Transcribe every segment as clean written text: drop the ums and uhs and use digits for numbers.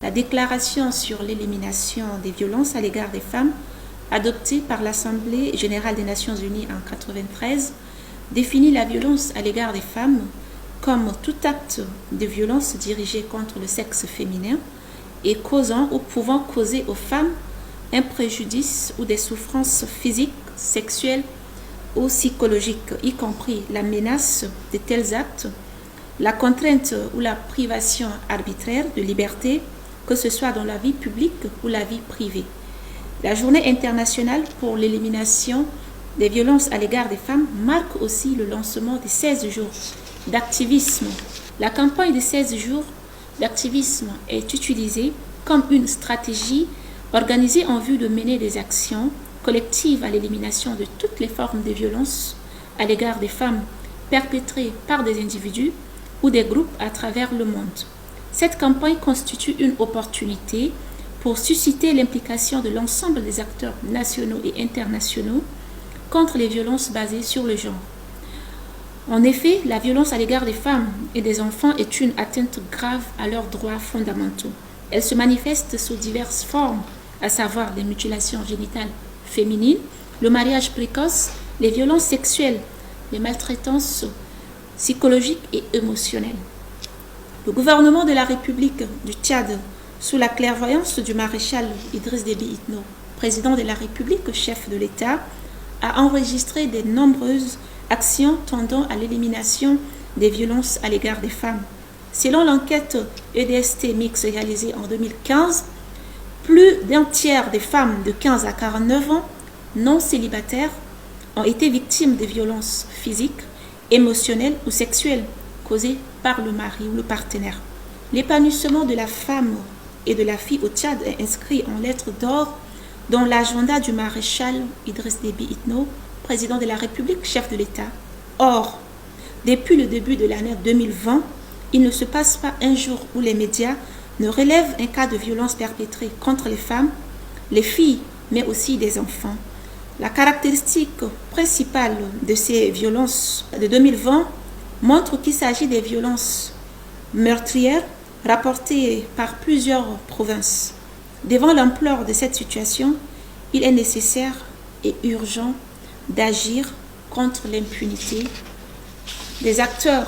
La déclaration sur l'élimination des violences à l'égard des femmes, adoptée par l'Assemblée générale des Nations unies en 1993, définit la violence à l'égard des femmes comme tout acte de violence dirigé contre le sexe féminin et causant ou pouvant causer aux femmes un préjudice ou des souffrances physiques, sexuelles ou psychologiques, y compris la menace de tels actes, la contrainte ou la privation arbitraire de liberté, que ce soit dans la vie publique ou la vie privée. La Journée internationale pour l'élimination des violences à l'égard des femmes marque aussi le lancement des 16 jours d'activisme. La campagne des 16 jours d'activisme est utilisée comme une stratégie organisée en vue de mener des actions collectives à l'élimination de toutes les formes de violence à l'égard des femmes perpétrées par des individus ou des groupes à travers le monde. Cette campagne constitue une opportunité pour susciter l'implication de l'ensemble des acteurs nationaux et internationaux contre les violences basées sur le genre. En effet, la violence à l'égard des femmes et des enfants est une atteinte grave à leurs droits fondamentaux. Elle se manifeste sous diverses formes, à savoir les mutilations génitales féminines, le mariage précoce, les violences sexuelles, les maltraitances psychologiques et émotionnelles. Le gouvernement de la République du Tchad, sous la clairvoyance du maréchal Idriss Déby Itno, président de la République, chef de l'État, a enregistré de nombreuses actions tendant à l'élimination des violences à l'égard des femmes. Selon l'enquête EDST Mix réalisée en 2015, plus d'un tiers des femmes de 15 à 49 ans non célibataires ont été victimes de violences physiques, émotionnelles ou sexuelles causées par le mari ou le partenaire. L'épanouissement de la femme et de la fille au Tchad est inscrit en lettres d'or dans l'agenda du maréchal Idriss Déby Itno, président de la République, chef de l'État. Or, depuis le début de l'année 2020, il ne se passe pas un jour où les médias ne relèvent un cas de violence perpétrée contre les femmes, les filles, mais aussi des enfants. La caractéristique principale de ces violences de 2020 montre qu'il s'agit des violences meurtrières rapportées par plusieurs provinces. Devant l'ampleur de cette situation, il est nécessaire et urgent d'agir contre l'impunité des acteurs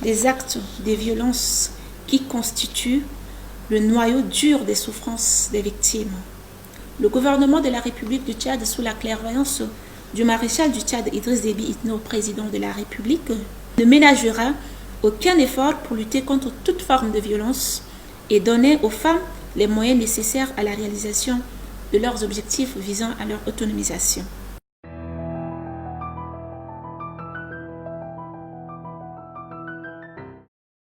des actes de violence qui constituent le noyau dur des souffrances des victimes. Le gouvernement de la République du Tchad, sous la clairvoyance du maréchal du Tchad Idriss Déby Itno, président de la République, ne ménagera aucun effort pour lutter contre toute forme de violence et donner aux femmes les moyens nécessaires à la réalisation de leurs objectifs visant à leur autonomisation.